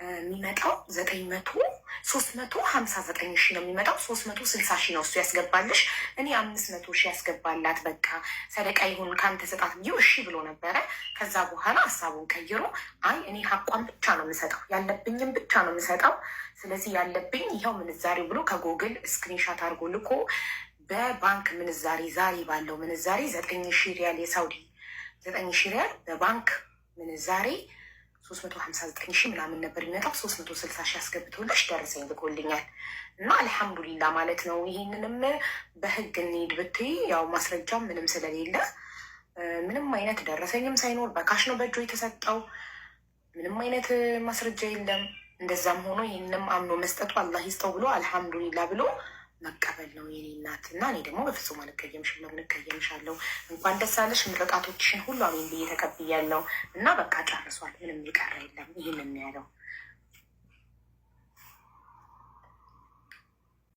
የሚመጣው 359 ሺህ ነው የሚመጣው። 360 ሺህ ነው እሱ ያስገባልሽ። እኔ 500 ሺህ ያስገባላት በቃ ሰደቃ ይሁን ከአንተ ሰጣት ብዬ እሺ ብሎ ነበረ። ከዛ በኋላ ሀሳቡን ቀይሮ አይ እኔ ሀቋን ብቻ ነው የምሰጠው፣ ያለብኝም ብቻ ነው የምሰጠው። ስለዚህ ያለብኝ ይኸው ምንዛሬው ብሎ ከጎግል ስክሪንሻት አድርጎ ልኮ በባንክ ምንዛሬ ዛሬ ባለው ምንዛሬ 9,000 ሪያል የሳውዲ 9,000 ሪያል በባንክ ምንዛሬ 359 ሺህ ምናምን ነበር የሚመጣው። 360 ሺህ አስገብቶልሽ ደረሰኝ ልኮልኛል እና አልሐምዱሊላ ማለት ነው። ይህንንም በህግ እንሂድ ብትይ ያው ማስረጃም ምንም ስለሌለ ምንም አይነት ደረሰኝም ሳይኖር በካሽ ነው በእጆ የተሰጠው። ምንም አይነት ማስረጃ የለም። እንደዛም ሆኖ ይህንም አምኖ መስጠቱ አላህ ይስጠው ብሎ አልሐምዱሊላ ብሎ መቀበል ነው የኔ እናት። እና እኔ ደግሞ በፍጹም አልቀየምሽም፣ ለምን እቀየምሻለሁ? እንኳን ደስ አለሽ፣ ምርቃቶችሽን ሁሉ አሜን ብዬ ተቀብያለሁ። እና በቃ ጨርሷል፣ ምንም የቀረ የለም። ይህንን ያለው